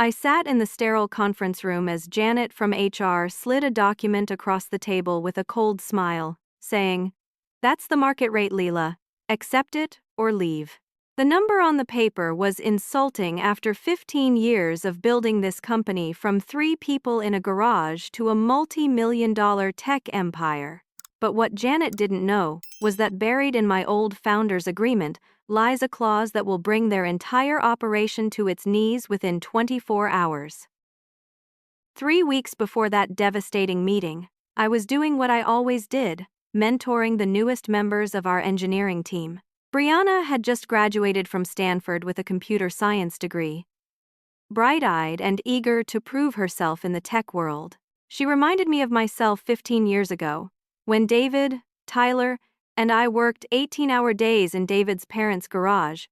I sat in the sterile conference room as Janet from HR slid a document across the table with a cold smile, saying, "That's the market rate, Leela. Accept it or leave." The number on the paper was insulting after 15 years of building this company from 3 people in a garage to a multi-million-dollar tech empire. But what Janet didn't know was that buried in my old founder's agreement lies a clause that will bring their entire operation to its knees within 24 hours. 3 weeks before that devastating meeting, I was doing what I always did, mentoring the newest members of our engineering team. Brianna had just graduated from Stanford with a computer science degree. Bright-eyed and eager to prove herself in the tech world, she reminded me of myself 15 years ago, when David, Tyler, and I worked 18-hour days in David's parents' garage.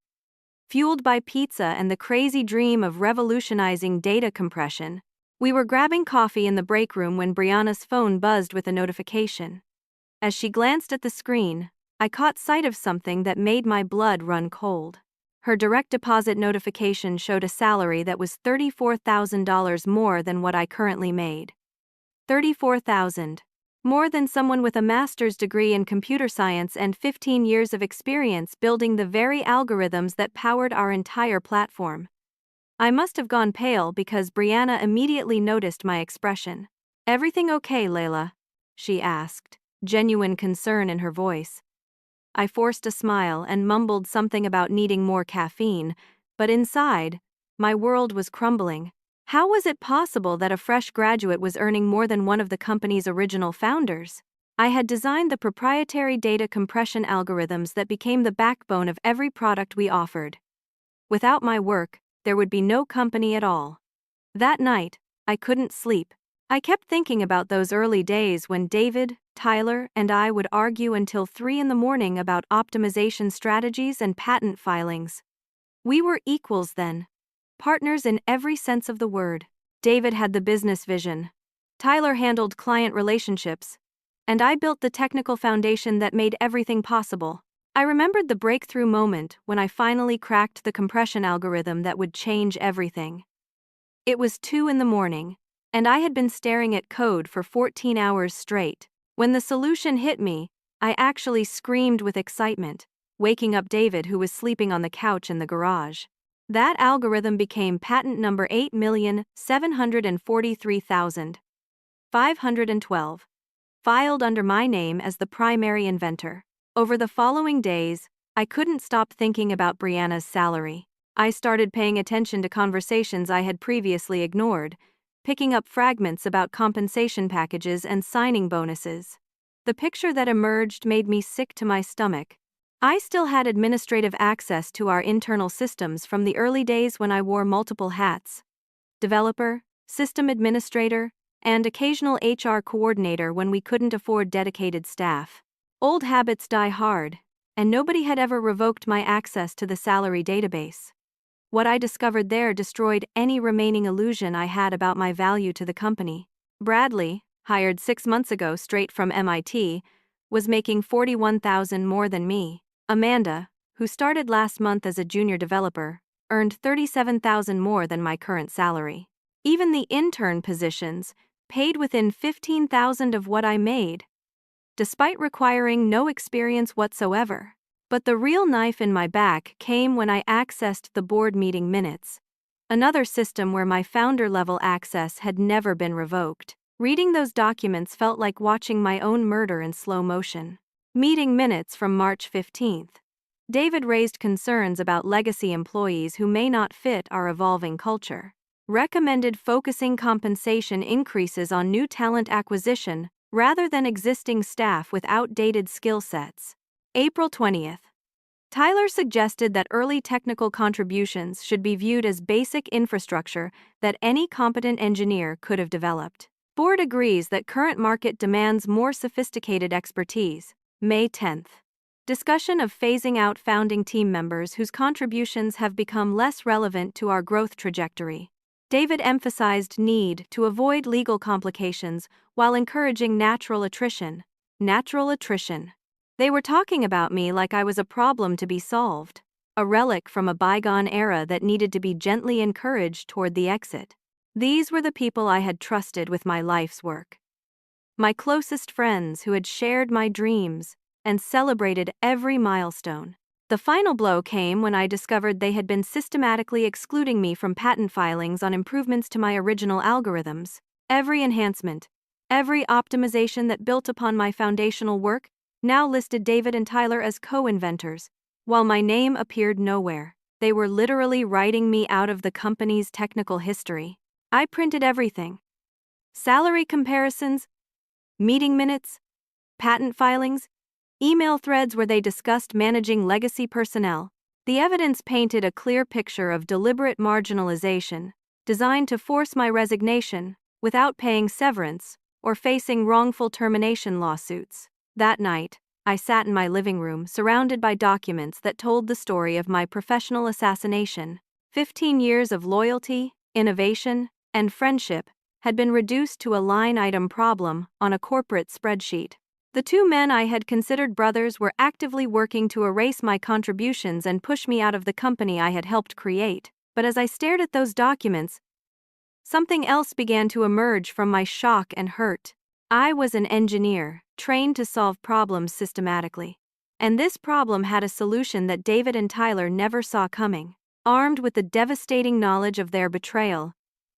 Fueled by pizza and the crazy dream of revolutionizing data compression, we were grabbing coffee in the break room when Brianna's phone buzzed with a notification. As she glanced at the screen, I caught sight of something that made my blood run cold. Her direct deposit notification showed a salary that was $34,000 more than what I currently made. $34,000. More than someone with a master's degree in computer science and 15 years of experience building the very algorithms that powered our entire platform. I must have gone pale because Brianna immediately noticed my expression. "Everything okay, Layla?" she asked, genuine concern in her voice. I forced a smile and mumbled something about needing more caffeine, but inside, my world was crumbling. How was it possible that a fresh graduate was earning more than one of the company's original founders? I had designed the proprietary data compression algorithms that became the backbone of every product we offered. Without my work, there would be no company at all. That night, I couldn't sleep. I kept thinking about those early days when David, Tyler, and I would argue until 3 a.m. about optimization strategies and patent filings. We were equals then. Partners in every sense of the word. David had the business vision. Tyler handled client relationships. And I built the technical foundation that made everything possible. I remembered the breakthrough moment when I finally cracked the compression algorithm that would change everything. It was 2 a.m, and I had been staring at code for 14 hours straight. When the solution hit me, I actually screamed with excitement, waking up David, who was sleeping on the couch in the garage. That algorithm became patent number 8,743,512, filed under my name as the primary inventor. Over the following days, I couldn't stop thinking about Brianna's salary. I started paying attention to conversations I had previously ignored, picking up fragments about compensation packages and signing bonuses. The picture that emerged made me sick to my stomach. I still had administrative access to our internal systems from the early days when I wore multiple hats: developer, system administrator, and occasional HR coordinator when we couldn't afford dedicated staff. Old habits die hard, and nobody had ever revoked my access to the salary database. What I discovered there destroyed any remaining illusion I had about my value to the company. Bradley, hired 6 months ago straight from MIT, was making $41,000 more than me. Amanda, who started last month as a junior developer, earned $37,000 more than my current salary. Even the intern positions paid within $15,000 of what I made, despite requiring no experience whatsoever. But the real knife in my back came when I accessed the board meeting minutes, another system where my founder-level access had never been revoked. Reading those documents felt like watching my own murder in slow motion. Meeting minutes from March 15th. David raised concerns about legacy employees who may not fit our evolving culture. Recommended focusing compensation increases on new talent acquisition rather than existing staff with outdated skill sets. April 20th. Tyler suggested that early technical contributions should be viewed as basic infrastructure that any competent engineer could have developed. Board agrees that current market demands more sophisticated expertise. May 10th. Discussion of phasing out founding team members whose contributions have become less relevant to our growth trajectory. David emphasized need to avoid legal complications while encouraging natural attrition. Natural attrition. They were talking about me like I was a problem to be solved. a relic from a bygone era that needed to be gently encouraged toward the exit. These were the people I had trusted with my life's work. My closest friends who had shared my dreams and celebrated every milestone. The final blow came when I discovered they had been systematically excluding me from patent filings on improvements to my original algorithms. Every enhancement, every optimization that built upon my foundational work now listed David and Tyler as co-inventors, while my name appeared nowhere. They were literally writing me out of the company's technical history. I printed everything. Salary comparisons, meeting minutes, patent filings, email threads where they discussed managing legacy personnel. The evidence painted a clear picture of deliberate marginalization, designed to force my resignation without paying severance or facing wrongful termination lawsuits. That night, I sat in my living room surrounded by documents that told the story of my professional assassination. 15 years of loyalty, innovation, and friendship had been reduced to a line-item problem on a corporate spreadsheet. The two men I had considered brothers were actively working to erase my contributions and push me out of the company I had helped create. But as I stared at those documents, something else began to emerge from my shock and hurt. I was an engineer, trained to solve problems systematically. And this problem had a solution that David and Tyler never saw coming. Armed with the devastating knowledge of their betrayal,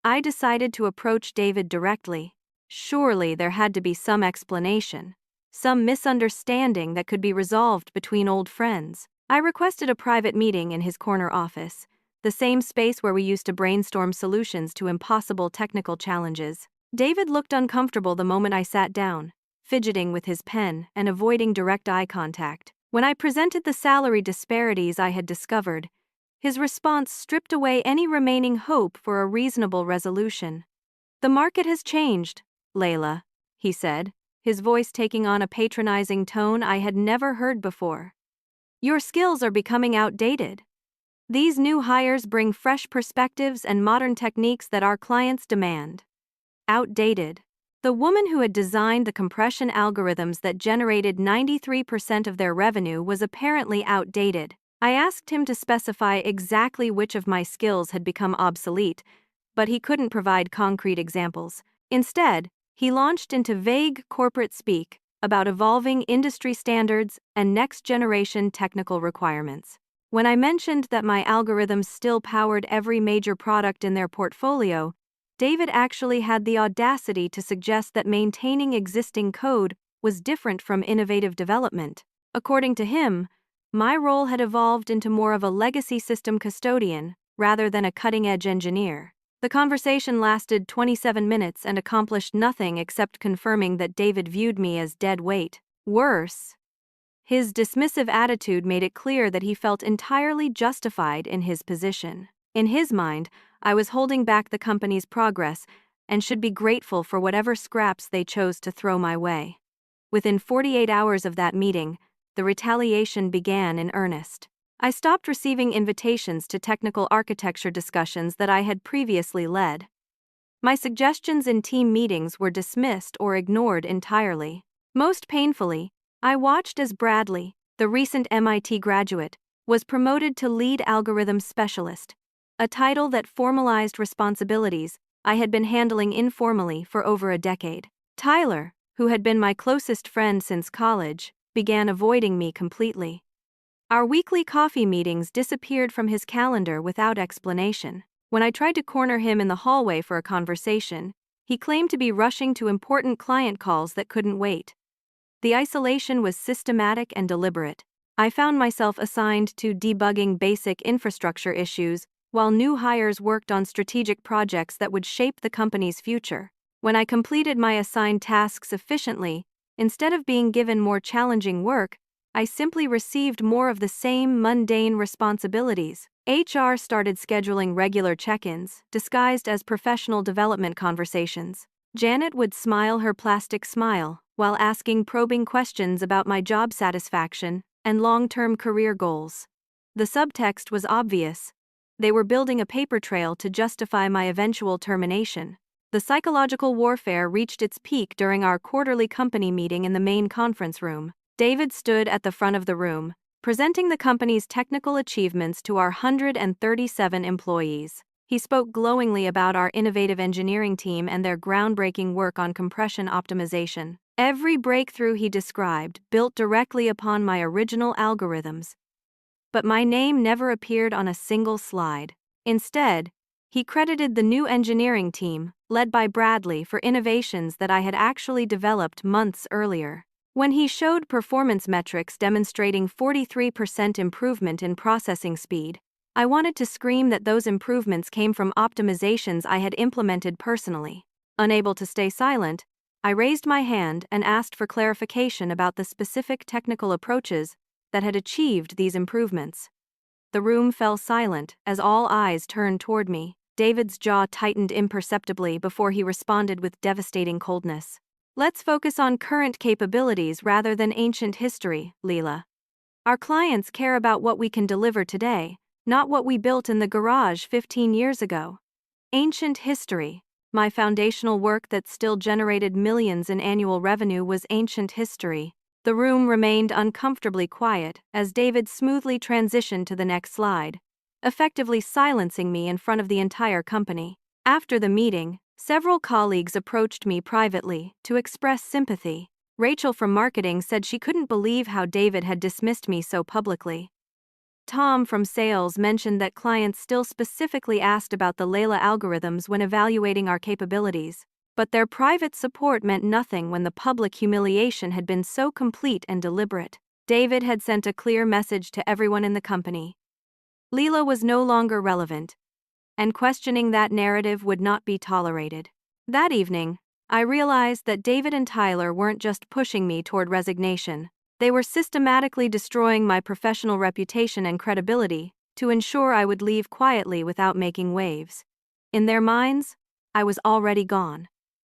I decided to approach David directly. Surely there had to be some explanation, some misunderstanding that could be resolved between old friends. I requested a private meeting in his corner office, the same space where we used to brainstorm solutions to impossible technical challenges. David looked uncomfortable the moment I sat down, fidgeting with his pen and avoiding direct eye contact. When I presented the salary disparities I had discovered, his response stripped away any remaining hope for a reasonable resolution. "The market has changed, Layla," he said, his voice taking on a patronizing tone I had never heard before. "Your skills are becoming outdated. These new hires bring fresh perspectives and modern techniques that our clients demand." Outdated. The woman who had designed the compression algorithms that generated 93% of their revenue was apparently outdated. I asked him to specify exactly which of my skills had become obsolete, but he couldn't provide concrete examples. Instead, he launched into vague corporate speak about evolving industry standards and next-generation technical requirements. When I mentioned that my algorithms still powered every major product in their portfolio, David actually had the audacity to suggest that maintaining existing code was different from innovative development. According to him, my role had evolved into more of a legacy system custodian rather than a cutting-edge engineer. The conversation lasted 27 minutes and accomplished nothing except confirming that David viewed me as dead weight. Worse, his dismissive attitude made it clear that he felt entirely justified in his position. In his mind, I was holding back the company's progress and should be grateful for whatever scraps they chose to throw my way. Within 48 hours of that meeting, the retaliation began in earnest. I stopped receiving invitations to technical architecture discussions that I had previously led. My suggestions in team meetings were dismissed or ignored entirely. Most painfully, I watched as Bradley, the recent MIT graduate, was promoted to lead algorithm specialist, a title that formalized responsibilities I had been handling informally for over a decade. Tyler, who had been my closest friend since college, began avoiding me completely. Our weekly coffee meetings disappeared from his calendar without explanation. When I tried to corner him in the hallway for a conversation, he claimed to be rushing to important client calls that couldn't wait. The isolation was systematic and deliberate. I found myself assigned to debugging basic infrastructure issues while new hires worked on strategic projects that would shape the company's future. When I completed my assigned tasks efficiently, instead of being given more challenging work, I simply received more of the same mundane responsibilities. HR started scheduling regular check-ins, disguised as professional development conversations. Janet would smile her plastic smile while asking probing questions about my job satisfaction and long-term career goals. The subtext was obvious. They were building a paper trail to justify my eventual termination. The psychological warfare reached its peak during our quarterly company meeting in the main conference room. David stood at the front of the room, presenting the company's technical achievements to our 137 employees. He spoke glowingly about our innovative engineering team and their groundbreaking work on compression optimization. Every breakthrough he described built directly upon my original algorithms. But my name never appeared on a single slide. Instead, he credited the new engineering team, led by Bradley, for innovations that I had actually developed months earlier. When he showed performance metrics demonstrating 43% improvement in processing speed, I wanted to scream that those improvements came from optimizations I had implemented personally. Unable to stay silent, I raised my hand and asked for clarification about the specific technical approaches that had achieved these improvements. The room fell silent as all eyes turned toward me. David's jaw tightened imperceptibly before he responded with devastating coldness. Let's focus on current capabilities rather than ancient history, Leela. Our clients care about what we can deliver today, not what we built in the garage 15 years ago. Ancient history. My foundational work that still generated millions in annual revenue was ancient history. The room remained uncomfortably quiet as David smoothly transitioned to the next slide, effectively silencing me in front of the entire company. After the meeting, several colleagues approached me privately to express sympathy. Rachel from marketing said she couldn't believe how David had dismissed me so publicly. Tom from sales mentioned that clients still specifically asked about the Layla algorithms when evaluating our capabilities, but their private support meant nothing when the public humiliation had been so complete and deliberate. David had sent a clear message to everyone in the company. Leela was no longer relevant, and questioning that narrative would not be tolerated. That evening, I realized that David and Tyler weren't just pushing me toward resignation. They were systematically destroying my professional reputation and credibility to ensure I would leave quietly without making waves. In their minds, I was already gone.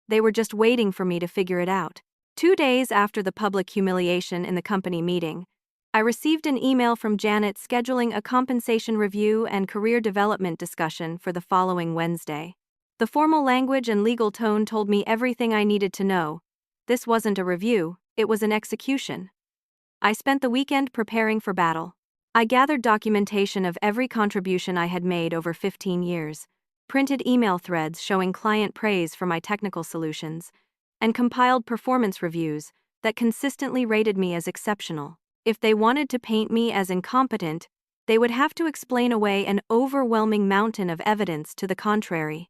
They were just waiting for me to figure it out. 2 days after the public humiliation in the company meeting, I received an email from Janet scheduling a compensation review and career development discussion for the following Wednesday. The formal language and legal tone told me everything I needed to know. This wasn't a review, it was an execution. I spent the weekend preparing for battle. I gathered documentation of every contribution I had made over 15 years, printed email threads showing client praise for my technical solutions, and compiled performance reviews that consistently rated me as exceptional. If they wanted to paint me as incompetent, they would have to explain away an overwhelming mountain of evidence to the contrary.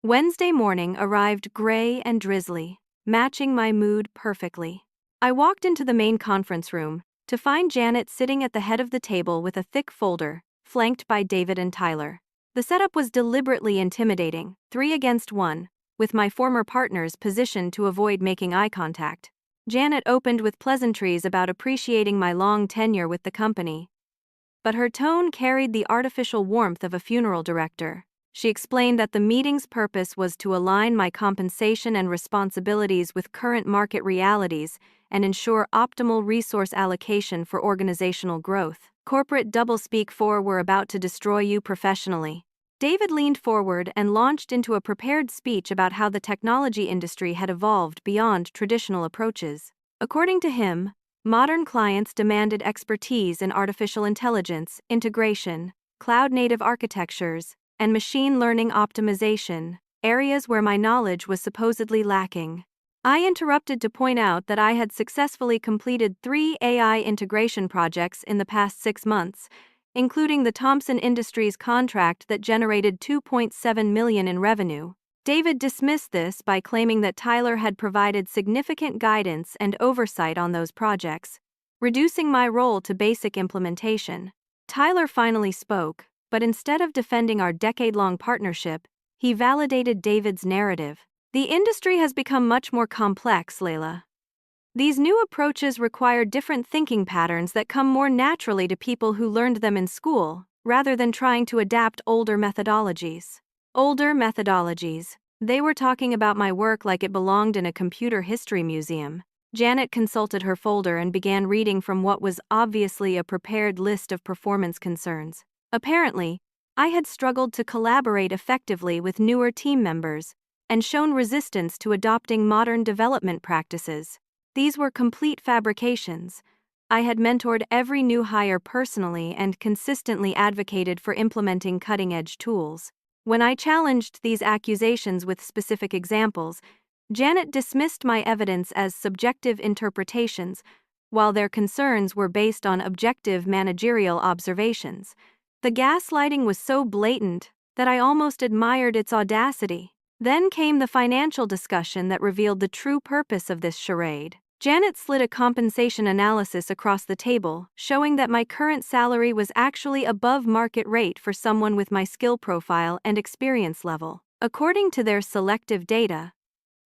Wednesday morning arrived gray and drizzly, matching my mood perfectly. I walked into the main conference room to find Janet sitting at the head of the table with a thick folder, flanked by David and Tyler. The setup was deliberately intimidating, 3 against 1, with my former partners positioned to avoid making eye contact. Janet opened with pleasantries about appreciating my long tenure with the company, but her tone carried the artificial warmth of a funeral director. She explained that the meeting's purpose was to align my compensation and responsibilities with current market realities and ensure optimal resource allocation for organizational growth. Corporate doublespeak for "we're about to destroy you professionally." David leaned forward and launched into a prepared speech about how the technology industry had evolved beyond traditional approaches. According to him, modern clients demanded expertise in artificial intelligence, integration, cloud-native architectures, and machine learning optimization, areas where my knowledge was supposedly lacking. I interrupted to point out that I had successfully completed 3 AI integration projects in the past 6 months, including the Thomson Industries contract that generated $2.7 million in revenue. David dismissed this by claiming that Tyler had provided significant guidance and oversight on those projects, reducing my role to basic implementation. Tyler finally spoke, but instead of defending our decade-long partnership, he validated David's narrative. The industry has become much more complex, Layla. These new approaches require different thinking patterns that come more naturally to people who learned them in school, rather than trying to adapt older methodologies. Older methodologies. They were talking about my work like it belonged in a computer history museum. Janet consulted her folder and began reading from what was obviously a prepared list of performance concerns. Apparently, I had struggled to collaborate effectively with newer team members and shown resistance to adopting modern development practices. These were complete fabrications. I had mentored every new hire personally and consistently advocated for implementing cutting-edge tools. When I challenged these accusations with specific examples, Janet dismissed my evidence as subjective interpretations, while their concerns were based on objective managerial observations. The gaslighting was so blatant that I almost admired its audacity. Then came the financial discussion that revealed the true purpose of this charade. Janet slid a compensation analysis across the table, showing that my current salary was actually above market rate for someone with my skill profile and experience level. According to their selective data,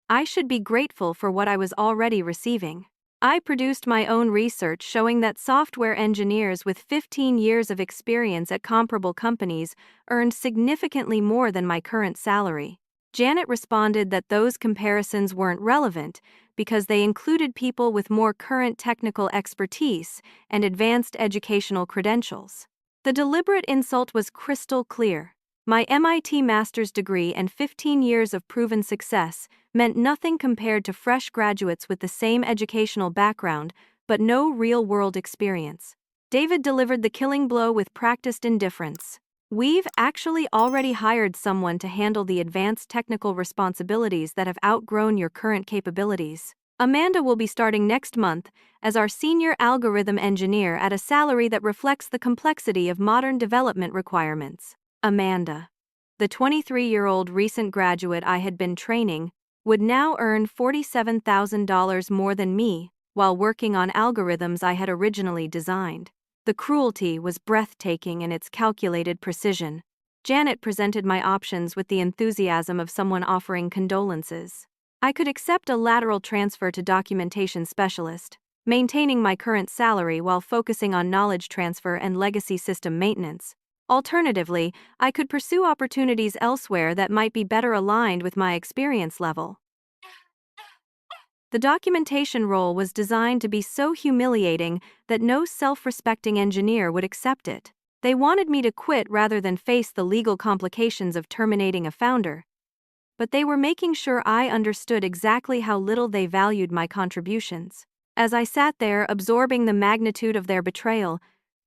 I should be grateful for what I was already receiving. I produced my own research showing that software engineers with 15 years of experience at comparable companies earned significantly more than my current salary. Janet responded that those comparisons weren't relevant because they included people with more current technical expertise and advanced educational credentials. The deliberate insult was crystal clear. My MIT master's degree and 15 years of proven success meant nothing compared to fresh graduates with the same educational background but no real-world experience. David delivered the killing blow with practiced indifference. We've actually already hired someone to handle the advanced technical responsibilities that have outgrown your current capabilities. Amanda will be starting next month as our senior algorithm engineer at a salary that reflects the complexity of modern development requirements. Amanda, the 23-year-old recent graduate I had been training, would now earn $47,000 more than me while working on algorithms I had originally designed. The cruelty was breathtaking in its calculated precision. Janet presented my options with the enthusiasm of someone offering condolences. I could accept a lateral transfer to documentation specialist, maintaining my current salary while focusing on knowledge transfer and legacy system maintenance. Alternatively, I could pursue opportunities elsewhere that might be better aligned with my experience level. The documentation role was designed to be so humiliating that no self-respecting engineer would accept it. They wanted me to quit rather than face the legal complications of terminating a founder. But they were making sure I understood exactly how little they valued my contributions. As I sat there absorbing the magnitude of their betrayal,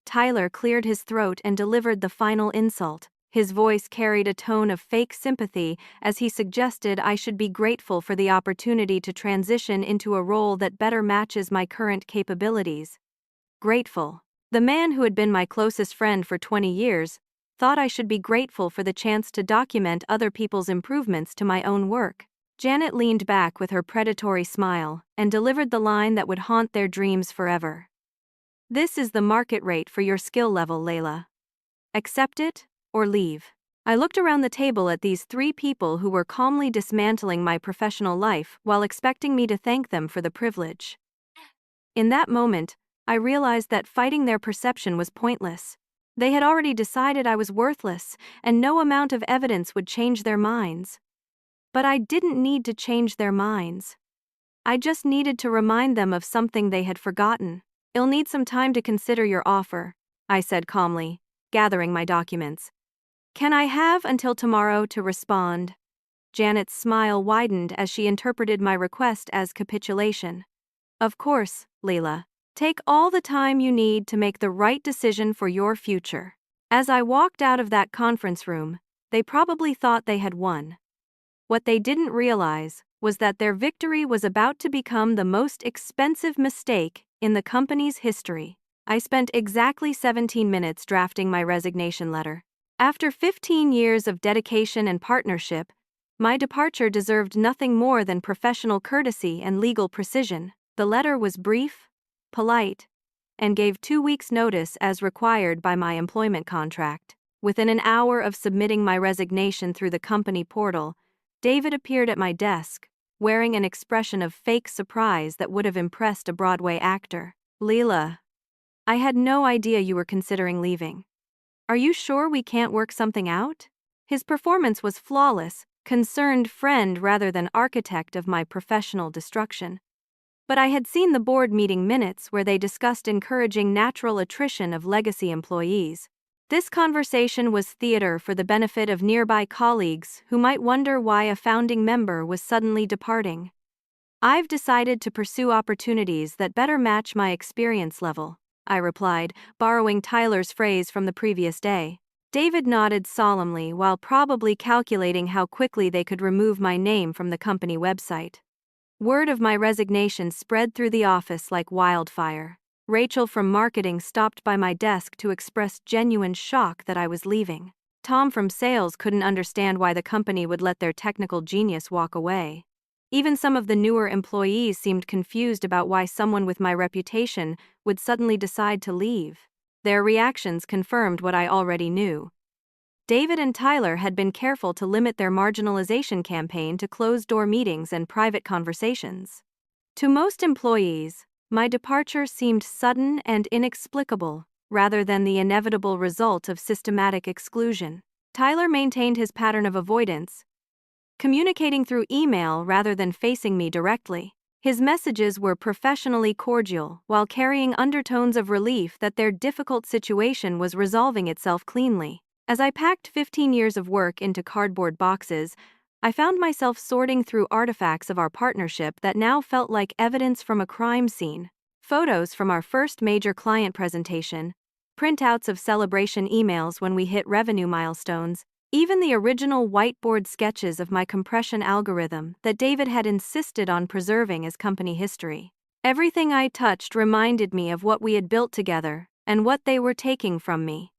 Tyler cleared his throat and delivered the final insult. His voice carried a tone of fake sympathy as he suggested I should be grateful for the opportunity to transition into a role that better matches my current capabilities. Grateful. The man who had been my closest friend for 20 years thought I should be grateful for the chance to document other people's improvements to my own work. Janet leaned back with her predatory smile and delivered the line that would haunt their dreams forever. This is the market rate for your skill level, Layla. Accept it or leave. I looked around the table at these three people who were calmly dismantling my professional life while expecting me to thank them for the privilege. In that moment, I realized that fighting their perception was pointless. They had already decided I was worthless, and no amount of evidence would change their minds. But I didn't need to change their minds. I just needed to remind them of something they had forgotten. "You'll need some time to consider your offer," I said calmly, gathering my documents. "Can I have until tomorrow to respond?" Janet's smile widened as she interpreted my request as capitulation. "Of course, Leela. Take all the time you need to make the right decision for your future." As I walked out of that conference room, they probably thought they had won. What they didn't realize was that their victory was about to become the most expensive mistake in the company's history. I spent exactly 17 minutes drafting my resignation letter. After 15 years of dedication and partnership, my departure deserved nothing more than professional courtesy and legal precision. The letter was brief, polite, and gave 2 weeks' notice as required by my employment contract. Within an hour of submitting my resignation through the company portal, David appeared at my desk, wearing an expression of fake surprise that would have impressed a Broadway actor. "Leela, I had no idea you were considering leaving. Are you sure we can't work something out?" His performance was flawless, concerned friend rather than architect of my professional destruction. But I had seen the board meeting minutes where they discussed encouraging natural attrition of legacy employees. This conversation was theater for the benefit of nearby colleagues who might wonder why a founding member was suddenly departing. "I've decided to pursue opportunities that better match my experience level," I replied, borrowing Tyler's phrase from the previous day. David nodded solemnly while probably calculating how quickly they could remove my name from the company website. Word of my resignation spread through the office like wildfire. Rachel from marketing stopped by my desk to express genuine shock that I was leaving. Tom from sales couldn't understand why the company would let their technical genius walk away. Even some of the newer employees seemed confused about why someone with my reputation would suddenly decide to leave. Their reactions confirmed what I already knew. David and Tyler had been careful to limit their marginalization campaign to closed-door meetings and private conversations. To most employees, my departure seemed sudden and inexplicable, rather than the inevitable result of systematic exclusion. Tyler maintained his pattern of avoidance, communicating through email rather than facing me directly. His messages were professionally cordial, while carrying undertones of relief that their difficult situation was resolving itself cleanly. As I packed 15 years of work into cardboard boxes, I found myself sorting through artifacts of our partnership that now felt like evidence from a crime scene. Photos from our first major client presentation, printouts of celebration emails when we hit revenue milestones, even the original whiteboard sketches of my compression algorithm that David had insisted on preserving as company history. Everything I touched reminded me of what we had built together and what they were taking from me.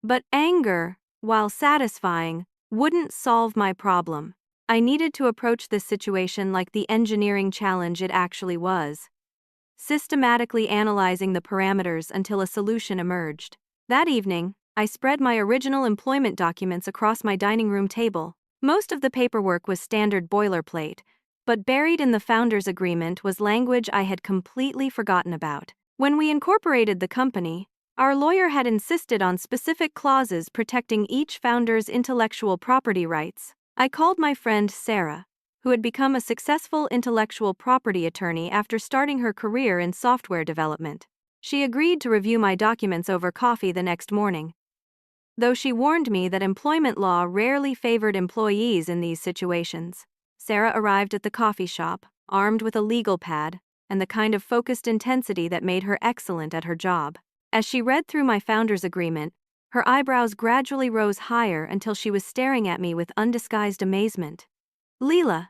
But anger, while satisfying, wouldn't solve my problem. I needed to approach this situation like the engineering challenge it actually was, systematically analyzing the parameters until a solution emerged. That evening, I spread my original employment documents across my dining room table. Most of the paperwork was standard boilerplate, but buried in the founder's agreement was language I had completely forgotten about. When we incorporated the company, our lawyer had insisted on specific clauses protecting each founder's intellectual property rights. I called my friend Sarah, who had become a successful intellectual property attorney after starting her career in software development. She agreed to review my documents over coffee the next morning, though she warned me that employment law rarely favored employees in these situations. Sarah arrived at the coffee shop, armed with a legal pad, and the kind of focused intensity that made her excellent at her job. As she read through my founder's agreement, her eyebrows gradually rose higher until she was staring at me with undisguised amazement. "Leela,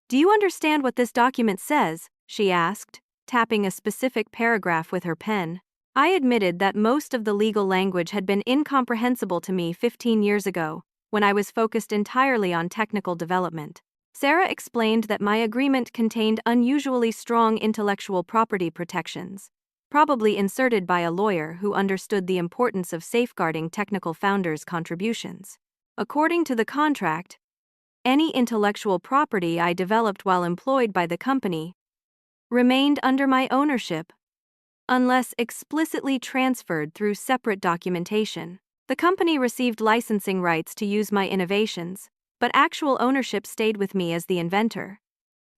do you understand what this document says?" she asked, tapping a specific paragraph with her pen. I admitted that most of the legal language had been incomprehensible to me 15 years ago, when I was focused entirely on technical development. Sarah explained that my agreement contained unusually strong intellectual property protections, probably inserted by a lawyer who understood the importance of safeguarding technical founders' contributions. According to the contract, any intellectual property I developed while employed by the company remained under my ownership, unless explicitly transferred through separate documentation. The company received licensing rights to use my innovations, but actual ownership stayed with me as the inventor.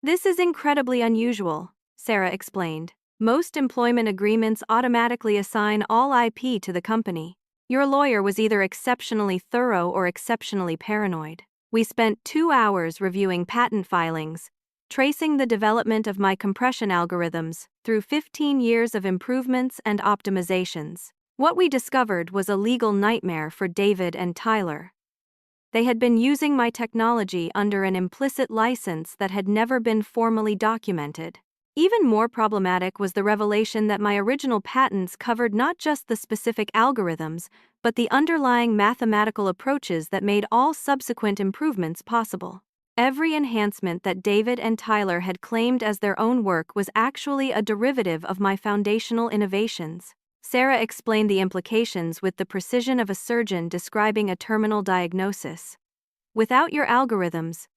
"This is incredibly unusual," Sarah explained. "Most employment agreements automatically assign all IP to the company. Your lawyer was either exceptionally thorough or exceptionally paranoid. We spent 2 hours reviewing patent filings, tracing the development of my compression algorithms through 15 years of improvements and optimizations. What we discovered was a legal nightmare for David and Tyler. They had been using my technology under an implicit license that had never been formally documented. Even more problematic was the revelation that my original patents covered not just the specific algorithms, but the underlying mathematical approaches that made all subsequent improvements possible. Every enhancement that David and Tyler had claimed as their own work was actually a derivative of my foundational innovations. Sarah explained the implications with the precision of a surgeon describing a terminal diagnosis. Without your algorithms,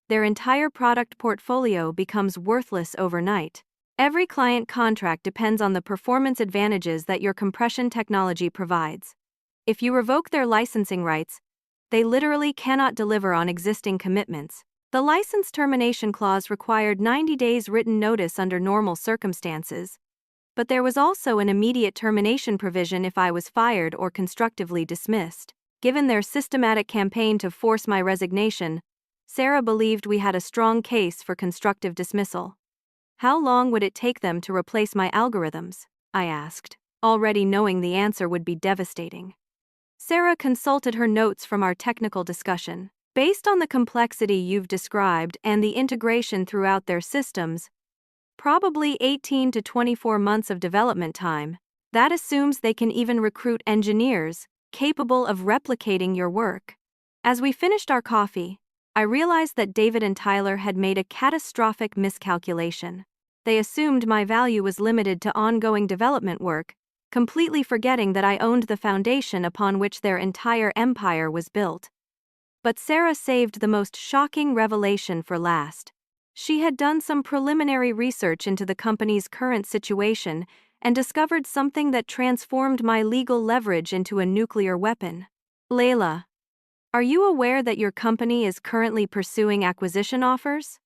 their entire product portfolio becomes worthless overnight. Every client contract depends on the performance advantages that your compression technology provides. If you revoke their licensing rights, they literally cannot deliver on existing commitments. The license termination clause required 90 days written notice under normal circumstances, but there was also an immediate termination provision if I was fired or constructively dismissed. Given their systematic campaign to force my resignation, Sarah believed we had a strong case for constructive dismissal. How long would it take them to replace my algorithms? I asked, already knowing the answer would be devastating. Sarah consulted her notes from our technical discussion. Based on the complexity you've described and the integration throughout their systems, probably 18 to 24 months of development time. That assumes they can even recruit engineers capable of replicating your work. As we finished our coffee, I realized that David and Tyler had made a catastrophic miscalculation. They assumed my value was limited to ongoing development work, completely forgetting that I owned the foundation upon which their entire empire was built. But Sarah saved the most shocking revelation for last. She had done some preliminary research into the company's current situation and discovered something that transformed my legal leverage into a nuclear weapon. Layla, are you aware that your company is currently pursuing acquisition offers?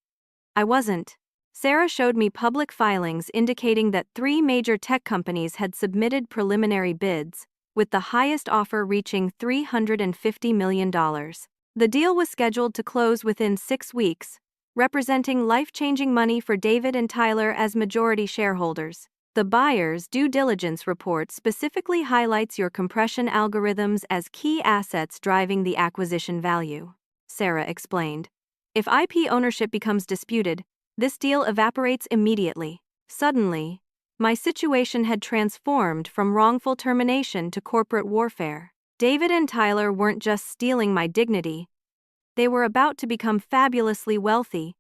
I wasn't. Sarah showed me public filings indicating that 3 major tech companies had submitted preliminary bids, with the highest offer reaching $350 million. The deal was scheduled to close within 6 weeks, representing life-changing money for David and Tyler as majority shareholders. The buyer's due diligence report specifically highlights your compression algorithms as key assets driving the acquisition value, Sarah explained. If IP ownership becomes disputed, this deal evaporates immediately. Suddenly, my situation had transformed from wrongful termination to corporate warfare. David and Tyler weren't just stealing my dignity, they were about to become fabulously wealthy,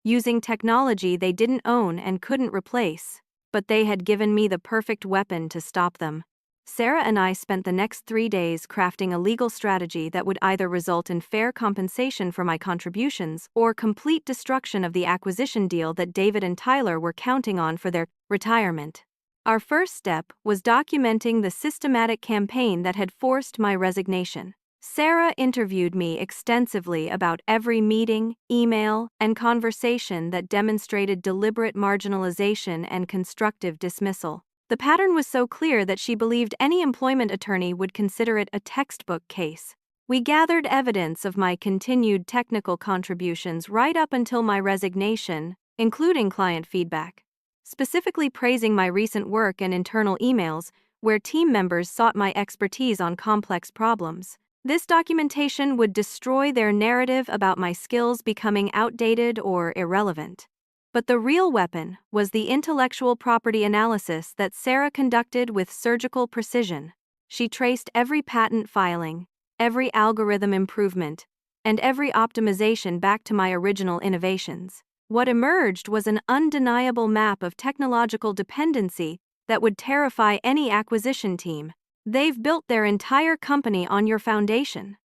using technology they didn't own and couldn't replace. But they had given me the perfect weapon to stop them. Sarah and I spent the next 3 days crafting a legal strategy that would either result in fair compensation for my contributions or complete destruction of the acquisition deal that David and Tyler were counting on for their retirement. Our first step was documenting the systematic campaign that had forced my resignation. Sarah interviewed me extensively about every meeting, email, and conversation that demonstrated deliberate marginalization and constructive dismissal. The pattern was so clear that she believed any employment attorney would consider it a textbook case. We gathered evidence of my continued technical contributions right up until my resignation, including client feedback, specifically praising my recent work and internal emails, where team members sought my expertise on complex problems. This documentation would destroy their narrative about my skills becoming outdated or irrelevant. But the real weapon was the intellectual property analysis that Sarah conducted with surgical precision. She traced every patent filing, every algorithm improvement, and every optimization back to my original innovations. What emerged was an undeniable map of technological dependency that would terrify any acquisition team. They've built their entire company on your foundation,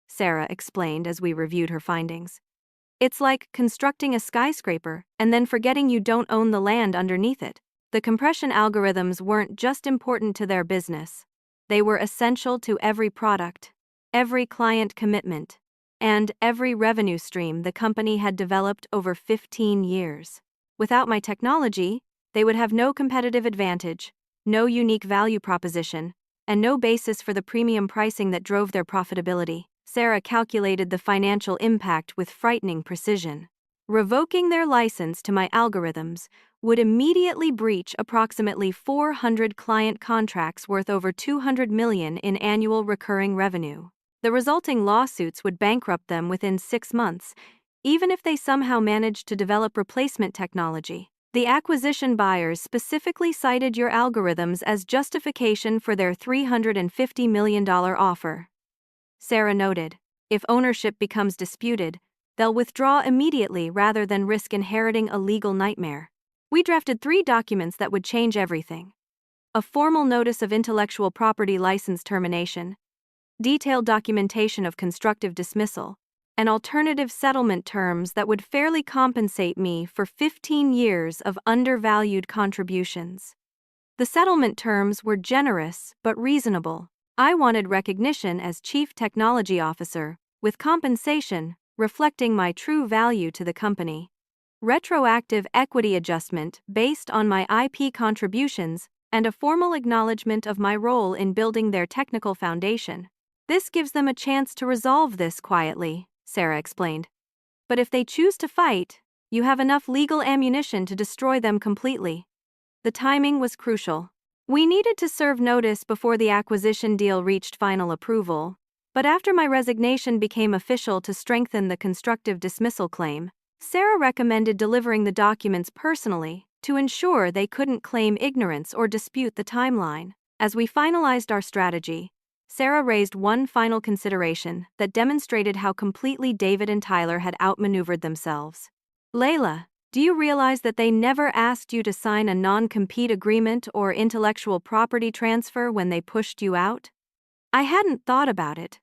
Sarah explained as we reviewed her findings. It's like constructing a skyscraper and then forgetting you don't own the land underneath it. The compression algorithms weren't just important to their business. They were essential to every product, every client commitment, and every revenue stream the company had developed over 15 years. Without my technology, they would have no competitive advantage, no unique value proposition, and no basis for the premium pricing that drove their profitability. Sarah calculated the financial impact with frightening precision. Revoking their license to my algorithms would immediately breach approximately 400 client contracts worth over $200 million in annual recurring revenue. The resulting lawsuits would bankrupt them within 6 months, even if they somehow managed to develop replacement technology. The acquisition buyers specifically cited your algorithms as justification for their $350 million offer. Sarah noted, if ownership becomes disputed, they'll withdraw immediately rather than risk inheriting a legal nightmare. We drafted 3 documents that would change everything. A formal notice of intellectual property license termination, detailed documentation of constructive dismissal, and alternative settlement terms that would fairly compensate me for 15 years of undervalued contributions. The settlement terms were generous but reasonable. I wanted recognition as Chief Technology Officer, with compensation reflecting my true value to the company. Retroactive equity adjustment based on my IP contributions, and a formal acknowledgement of my role in building their technical foundation. This gives them a chance to resolve this quietly, Sarah explained. But if they choose to fight, You have enough legal ammunition to destroy them completely. The timing was crucial. We needed to serve notice before the acquisition deal reached final approval, but after my resignation became official to strengthen the constructive dismissal claim, Sarah recommended delivering the documents personally to ensure they couldn't claim ignorance or dispute the timeline. As we finalized our strategy, Sarah raised one final consideration that demonstrated how completely David and Tyler had outmaneuvered themselves. Layla, do you realize that they never asked you to sign a non-compete agreement or intellectual property transfer when they pushed you out? I hadn't thought about it,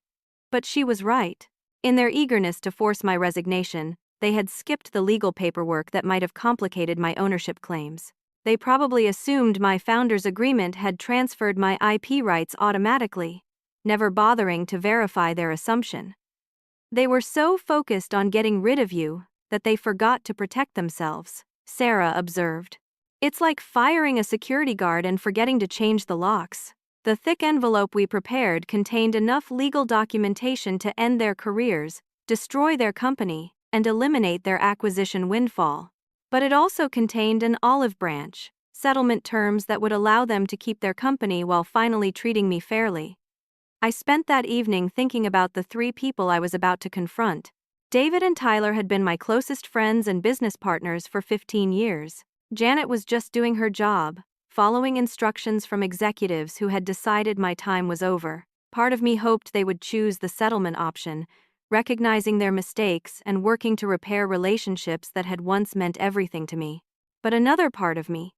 but she was right. In their eagerness to force my resignation, they had skipped the legal paperwork that might have complicated my ownership claims. They probably assumed my founder's agreement had transferred my IP rights automatically, never bothering to verify their assumption. They were so focused on getting rid of you that they forgot to protect themselves, Sarah observed. It's like firing a security guard and forgetting to change the locks. The thick envelope we prepared contained enough legal documentation to end their careers, destroy their company, and eliminate their acquisition windfall. But it also contained an olive branch, settlement terms that would allow them to keep their company while finally treating me fairly. I spent that evening thinking about the three people I was about to confront. David and Tyler had been my closest friends and business partners for 15 years. Janet was just doing her job, following instructions from executives who had decided my time was over. Part of me hoped they would choose the settlement option, recognizing their mistakes and working to repair relationships that had once meant everything to me. But another part of me,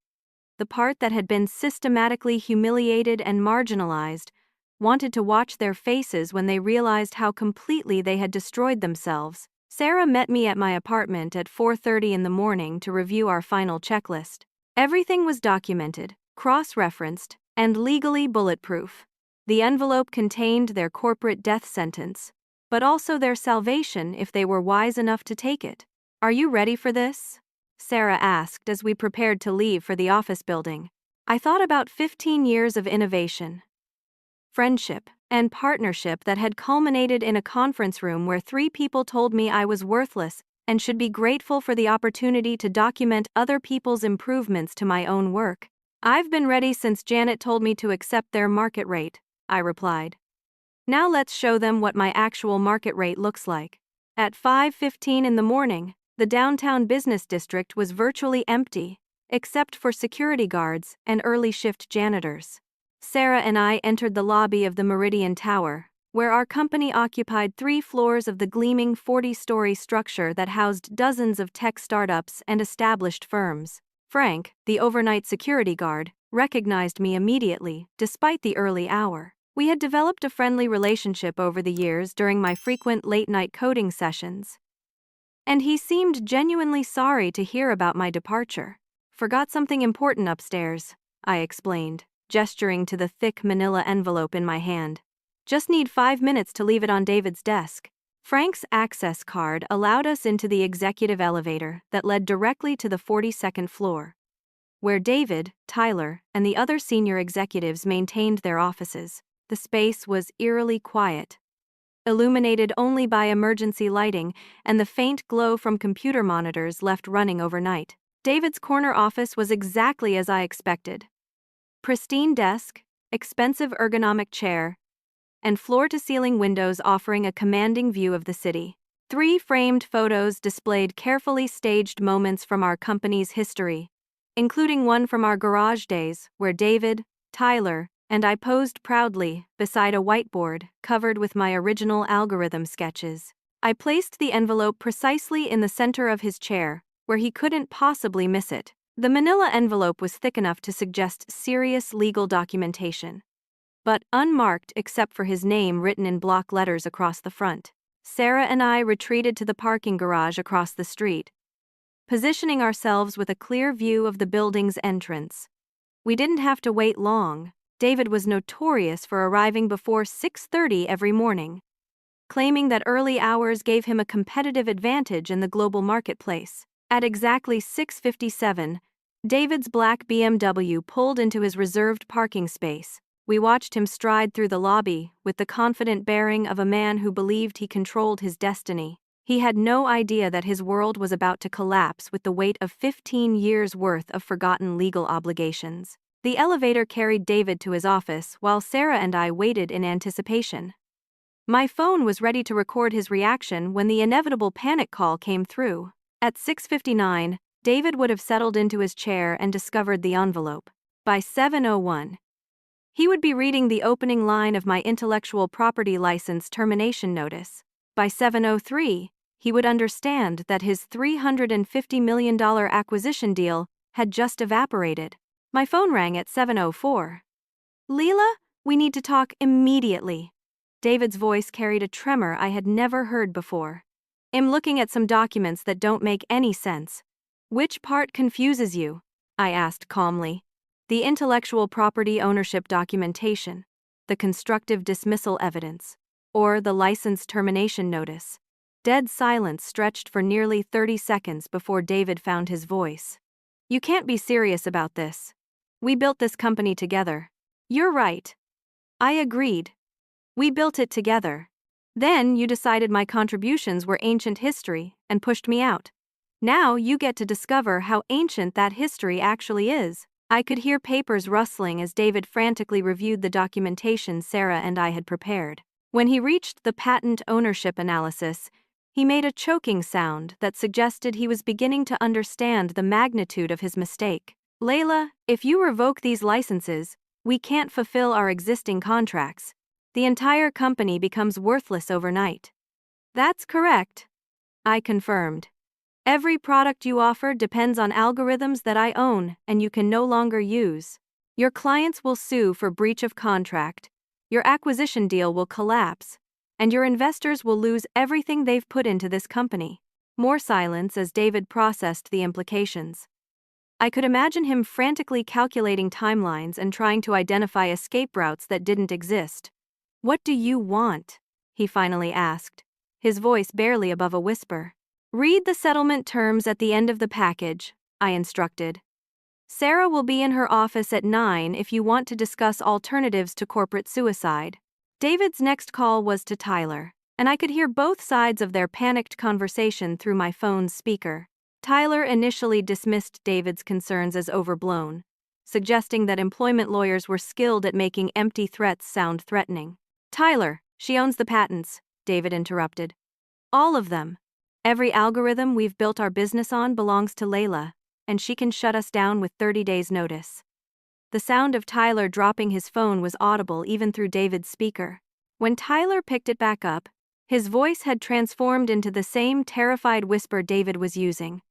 the part that had been systematically humiliated and marginalized, wanted to watch their faces when they realized how completely they had destroyed themselves. Sarah met me at my apartment at 4:30 in the morning to review our final checklist. Everything was documented, cross-referenced, and legally bulletproof. The envelope contained their corporate death sentence, but also their salvation if they were wise enough to take it. "Are you ready for this?" Sarah asked as we prepared to leave for the office building. I thought about 15 years of innovation, friendship, and partnership that had culminated in a conference room where three people told me I was worthless and should be grateful for the opportunity to document other people's improvements to my own work. "I've been ready since Janet told me to accept their market rate," I replied. "Now let's show them what my actual market rate looks like." At 5:15 in the morning, the downtown business district was virtually empty, except for security guards and early shift janitors. Sarah and I entered the lobby of the Meridian Tower, where our company occupied 3 floors of the gleaming 40-story structure that housed dozens of tech startups and established firms. Frank, the overnight security guard, recognized me immediately, despite the early hour. We had developed a friendly relationship over the years during my frequent late-night coding sessions, and he seemed genuinely sorry to hear about my departure. "Forgot something important upstairs," I explained, gesturing to the thick manila envelope in my hand. "Just need 5 minutes to leave it on David's desk." Frank's access card allowed us into the executive elevator that led directly to the 42nd floor, where David, Tyler, and the other senior executives maintained their offices. The space was eerily quiet, illuminated only by emergency lighting and the faint glow from computer monitors left running overnight. David's corner office was exactly as I expected. Pristine desk, expensive ergonomic chair, and floor-to-ceiling windows offering a commanding view of the city. 3 framed photos displayed carefully staged moments from our company's history, including one from our garage days, where David, Tyler, and I posed proudly beside a whiteboard covered with my original algorithm sketches. I placed the envelope precisely in the center of his chair, where he couldn't possibly miss it. The manila envelope was thick enough to suggest serious legal documentation, but unmarked except for his name written in block letters across the front. Sarah and I retreated to the parking garage across the street, positioning ourselves with a clear view of the building's entrance. We didn't have to wait long. David was notorious for arriving before 6:30 every morning, claiming that early hours gave him a competitive advantage in the global marketplace. At exactly 6:57, David's black BMW pulled into his reserved parking space. We watched him stride through the lobby with the confident bearing of a man who believed he controlled his destiny. He had no idea that his world was about to collapse with the weight of 15 years' worth of forgotten legal obligations. The elevator carried David to his office while Sarah and I waited in anticipation. My phone was ready to record his reaction when the inevitable panic call came through. At 6:59, David would have settled into his chair and discovered the envelope. By 7:01, he would be reading the opening line of my intellectual property license termination notice. By 7:03, he would understand that his $350 million acquisition deal had just evaporated. My phone rang at 7:04. "Leela, we need to talk immediately." David's voice carried a tremor I had never heard before. "I'm looking at some documents that don't make any sense." "Which part confuses you?" I asked calmly. "The intellectual property ownership documentation, the constructive dismissal evidence, or the license termination notice?" Dead silence stretched for nearly 30 seconds before David found his voice. "You can't be serious about this. We built this company together." "You're right." I agreed. "We built it together. Then you decided my contributions were ancient history and pushed me out. Now you get to discover how ancient that history actually is." I could hear papers rustling as David frantically reviewed the documentation Sarah and I had prepared. When he reached the patent ownership analysis, he made a choking sound that suggested he was beginning to understand the magnitude of his mistake. "Layla, if you revoke these licenses, we can't fulfill our existing contracts. The entire company becomes worthless overnight." "That's correct," I confirmed. "Every product you offer depends on algorithms that I own and you can no longer use. Your clients will sue for breach of contract, your acquisition deal will collapse, and your investors will lose everything they've put into this company." More silence as David processed the implications. I could imagine him frantically calculating timelines and trying to identify escape routes that didn't exist. "What do you want?" he finally asked, his voice barely above a whisper. "Read the settlement terms at the end of the package," I instructed. "Sarah will be in her office at 9 if you want to discuss alternatives to corporate suicide." David's next call was to Tyler, and I could hear both sides of their panicked conversation through my phone's speaker. Tyler initially dismissed David's concerns as overblown, suggesting that employment lawyers were skilled at making empty threats sound threatening. "Tyler, she owns the patents," David interrupted. "All of them. Every algorithm we've built our business on belongs to Layla, and she can shut us down with 30 days' notice." The sound of Tyler dropping his phone was audible even through David's speaker. When Tyler picked it back up, his voice had transformed into the same terrified whisper David was using.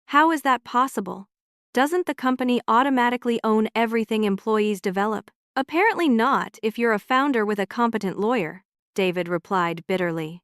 "How is that possible? Doesn't the company automatically own everything employees develop?" "Apparently not if you're a founder with a competent lawyer," David replied bitterly.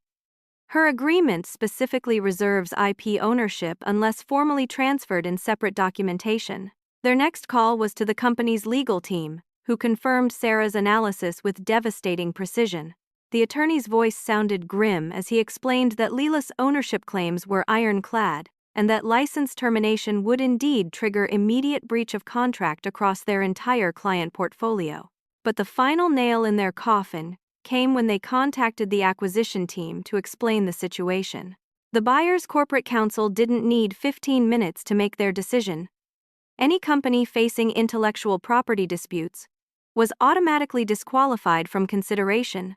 "Her agreement specifically reserves IP ownership unless formally transferred in separate documentation." Their next call was to the company's legal team, who confirmed Sarah's analysis with devastating precision. The attorney's voice sounded grim as he explained that Leela's ownership claims were ironclad, and that license termination would indeed trigger immediate breach of contract across their entire client portfolio. But the final nail in their coffin came when they contacted the acquisition team to explain the situation. The buyer's corporate counsel didn't need 15 minutes to make their decision. Any company facing intellectual property disputes was automatically disqualified from consideration,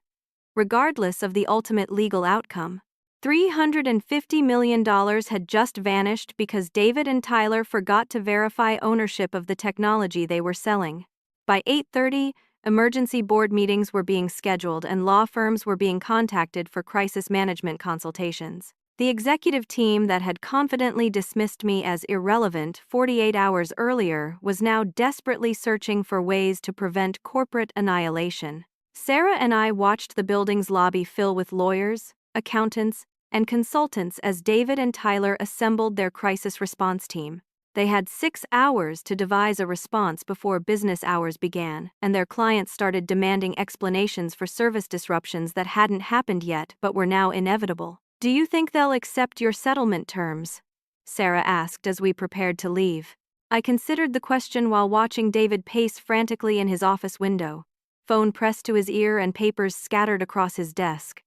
regardless of the ultimate legal outcome. $350 million had just vanished because David and Tyler forgot to verify ownership of the technology they were selling. By 8:30, emergency board meetings were being scheduled and law firms were being contacted for crisis management consultations. The executive team that had confidently dismissed me as irrelevant 48 hours earlier was now desperately searching for ways to prevent corporate annihilation. Sarah and I watched the building's lobby fill with lawyers, accountants, and consultants as David and Tyler assembled their crisis response team. They had 6 hours to devise a response before business hours began, and their clients started demanding explanations for service disruptions that hadn't happened yet but were now inevitable. "Do you think they'll accept your settlement terms?" Sarah asked as we prepared to leave. I considered the question while watching David pace frantically in his office window, phone pressed to his ear and papers scattered across his desk.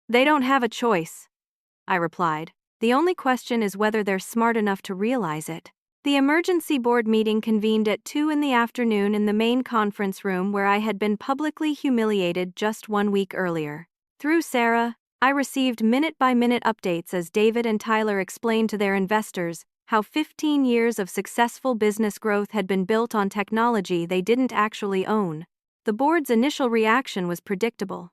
"They don't have a choice." I replied. The only question is whether they're smart enough to realize it. The emergency board meeting convened at 2 in the afternoon in the main conference room where I had been publicly humiliated just 1 week earlier. Through Sarah, I received minute-by-minute updates as David and Tyler explained to their investors how 15 years of successful business growth had been built on technology they didn't actually own. The board's initial reaction was predictable.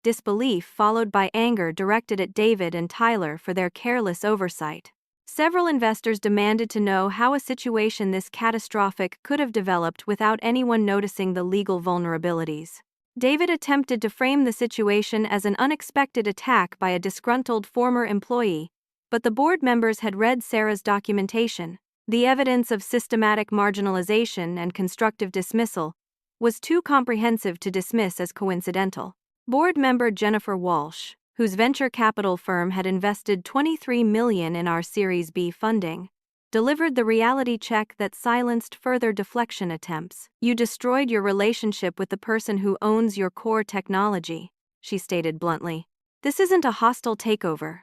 Disbelief followed by anger directed at David and Tyler for their careless oversight. Several investors demanded to know how a situation this catastrophic could have developed without anyone noticing the legal vulnerabilities. David attempted to frame the situation as an unexpected attack by a disgruntled former employee, but the board members had read Sarah's documentation. The evidence of systematic marginalization and constructive dismissal was too comprehensive to dismiss as coincidental. Board member Jennifer Walsh, whose venture capital firm had invested $23 million in our Series B funding, delivered the reality check that silenced further deflection attempts. You destroyed your relationship with the person who owns your core technology, she stated bluntly. This isn't a hostile takeover.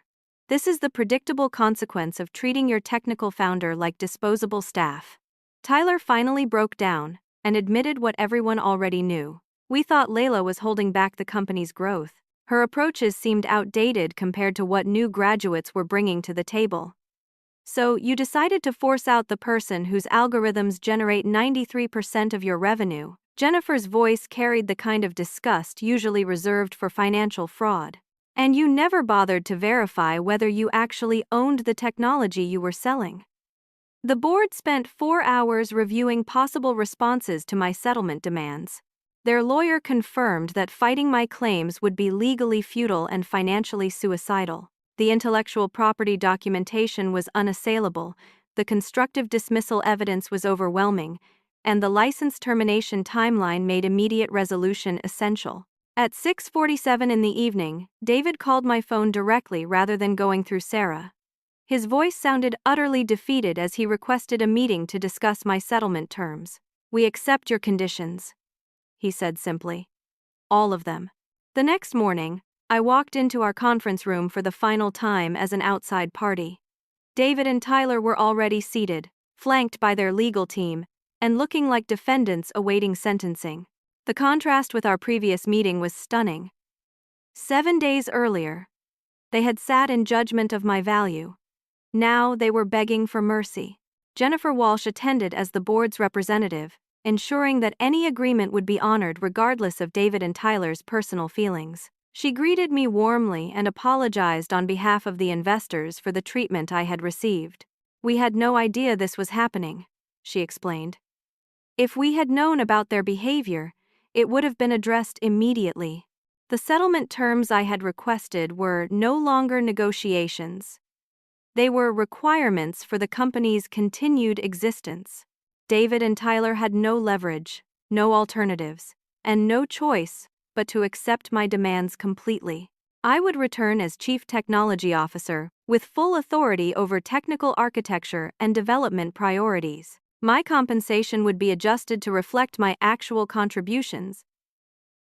This is the predictable consequence of treating your technical founder like disposable staff. Tyler finally broke down and admitted what everyone already knew. We thought Layla was holding back the company's growth. Her approaches seemed outdated compared to what new graduates were bringing to the table. So, you decided to force out the person whose algorithms generate 93% of your revenue. Jennifer's voice carried the kind of disgust usually reserved for financial fraud. And you never bothered to verify whether you actually owned the technology you were selling. The board spent 4 hours reviewing possible responses to my settlement demands. Their lawyer confirmed that fighting my claims would be legally futile and financially suicidal. The intellectual property documentation was unassailable, the constructive dismissal evidence was overwhelming, and the license termination timeline made immediate resolution essential. At 6:47 in the evening, David called my phone directly rather than going through Sarah. His voice sounded utterly defeated as he requested a meeting to discuss my settlement terms. We accept your conditions, he said simply. All of them. The next morning, I walked into our conference room for the final time as an outside party. David and Tyler were already seated, flanked by their legal team, and looking like defendants awaiting sentencing. The contrast with our previous meeting was stunning. 7 days earlier, they had sat in judgment of my value. Now they were begging for mercy. Jennifer Walsh attended as the board's representative, ensuring that any agreement would be honored regardless of David and Tyler's personal feelings. She greeted me warmly and apologized on behalf of the investors for the treatment I had received. We had no idea this was happening, she explained. If we had known about their behavior, it would have been addressed immediately. The settlement terms I had requested were no longer negotiations. They were requirements for the company's continued existence. David and Tyler had no leverage, no alternatives, and no choice but to accept my demands completely. I would return as Chief Technology Officer, with full authority over technical architecture and development priorities. My compensation would be adjusted to reflect my actual contributions,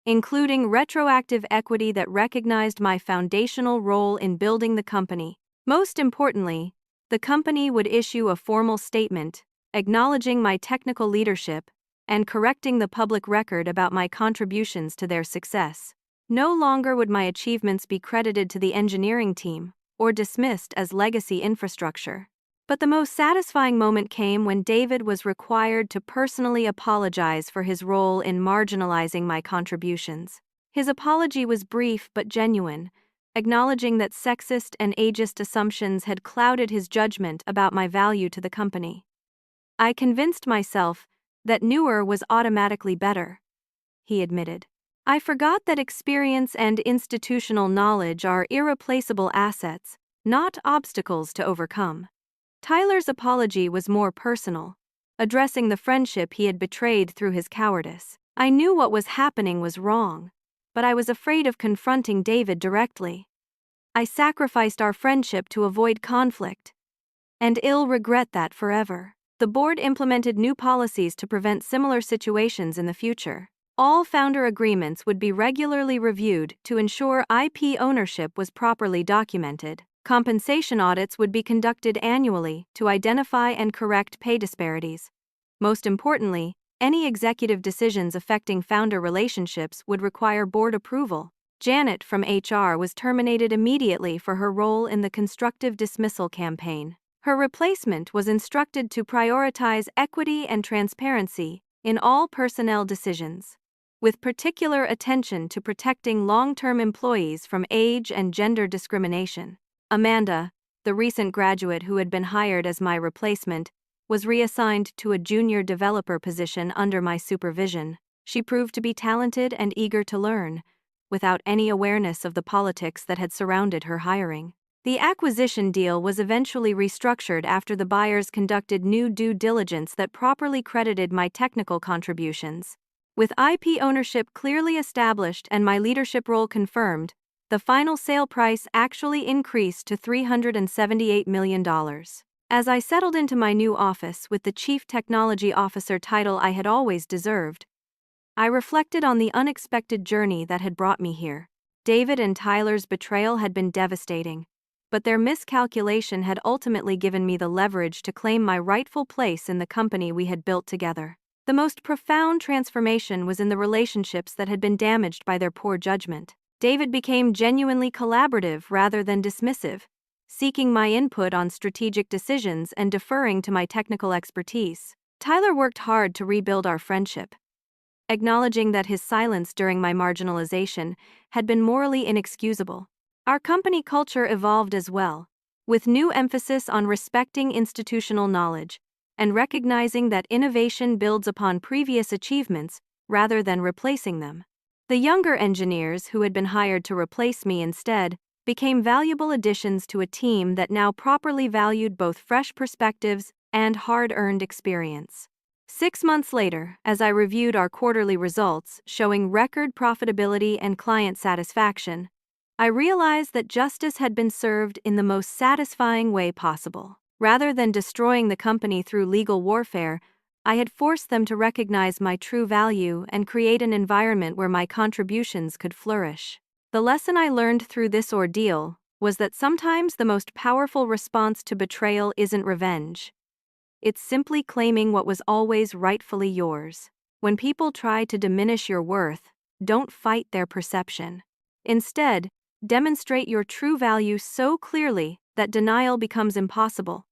including retroactive equity that recognized my foundational role in building the company. Most importantly, the company would issue a formal statement acknowledging my technical leadership and correcting the public record about my contributions to their success. No longer would my achievements be credited to the engineering team or dismissed as legacy infrastructure. But the most satisfying moment came when David was required to personally apologize for his role in marginalizing my contributions. His apology was brief but genuine, acknowledging that sexist and ageist assumptions had clouded his judgment about my value to the company. I convinced myself that newer was automatically better, he admitted. I forgot that experience and institutional knowledge are irreplaceable assets, not obstacles to overcome. Tyler's apology was more personal, addressing the friendship he had betrayed through his cowardice. I knew what was happening was wrong, but I was afraid of confronting David directly. I sacrificed our friendship to avoid conflict, and I'll regret that forever. The board implemented new policies to prevent similar situations in the future. All founder agreements would be regularly reviewed to ensure IP ownership was properly documented. Compensation audits would be conducted annually to identify and correct pay disparities. Most importantly, any executive decisions affecting founder relationships would require board approval. Janet from HR was terminated immediately for her role in the constructive dismissal campaign. Her replacement was instructed to prioritize equity and transparency in all personnel decisions, with particular attention to protecting long-term employees from age and gender discrimination. Amanda, the recent graduate who had been hired as my replacement, was reassigned to a junior developer position under my supervision. She proved to be talented and eager to learn, without any awareness of the politics that had surrounded her hiring. The acquisition deal was eventually restructured after the buyers conducted new due diligence that properly credited my technical contributions. With IP ownership clearly established and my leadership role confirmed, the final sale price actually increased to $378 million. As I settled into my new office with the Chief Technology Officer title I had always deserved, I reflected on the unexpected journey that had brought me here. David and Tyler's betrayal had been devastating, but their miscalculation had ultimately given me the leverage to claim my rightful place in the company we had built together. The most profound transformation was in the relationships that had been damaged by their poor judgment. David became genuinely collaborative rather than dismissive, seeking my input on strategic decisions and deferring to my technical expertise. Tyler worked hard to rebuild our friendship, acknowledging that his silence during my marginalization had been morally inexcusable. Our company culture evolved as well, with new emphasis on respecting institutional knowledge and recognizing that innovation builds upon previous achievements rather than replacing them. The younger engineers who had been hired to replace me instead became valuable additions to a team that now properly valued both fresh perspectives and hard-earned experience. 6 months later, as I reviewed our quarterly results showing record profitability and client satisfaction, I realized that justice had been served in the most satisfying way possible. Rather than destroying the company through legal warfare, I had forced them to recognize my true value and create an environment where my contributions could flourish. The lesson I learned through this ordeal was that sometimes the most powerful response to betrayal isn't revenge. It's simply claiming what was always rightfully yours. When people try to diminish your worth, don't fight their perception. Instead, demonstrate your true value so clearly that denial becomes impossible.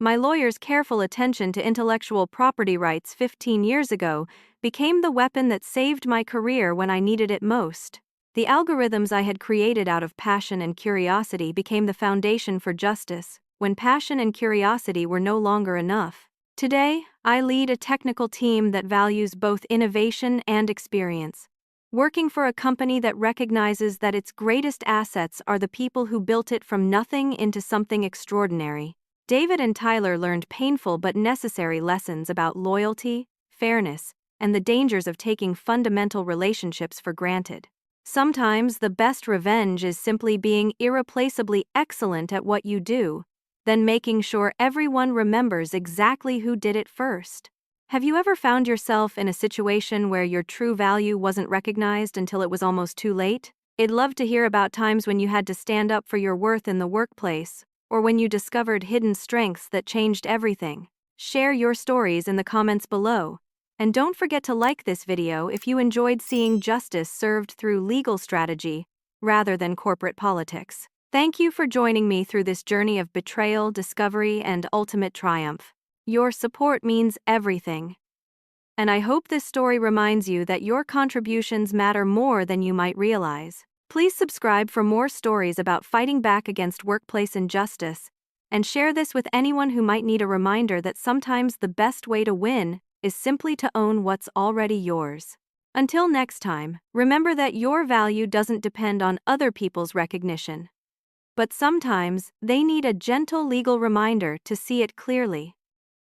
My lawyer's careful attention to intellectual property rights 15 years ago became the weapon that saved my career when I needed it most. The algorithms I had created out of passion and curiosity became the foundation for justice when passion and curiosity were no longer enough. Today, I lead a technical team that values both innovation and experience, working for a company that recognizes that its greatest assets are the people who built it from nothing into something extraordinary. David and Tyler learned painful but necessary lessons about loyalty, fairness, and the dangers of taking fundamental relationships for granted. Sometimes the best revenge is simply being irreplaceably excellent at what you do, then making sure everyone remembers exactly who did it first. Have you ever found yourself in a situation where your true value wasn't recognized until it was almost too late? I'd love to hear about times when you had to stand up for your worth in the workplace, or when you discovered hidden strengths that changed everything. Share your stories in the comments below, and don't forget to like this video if you enjoyed seeing justice served through legal strategy rather than corporate politics. Thank you for joining me through this journey of betrayal, discovery, and ultimate triumph. Your support means everything. And I hope this story reminds you that your contributions matter more than you might realize. Please subscribe for more stories about fighting back against workplace injustice, and share this with anyone who might need a reminder that sometimes the best way to win is simply to own what's already yours. Until next time, remember that your value doesn't depend on other people's recognition, but sometimes they need a gentle legal reminder to see it clearly.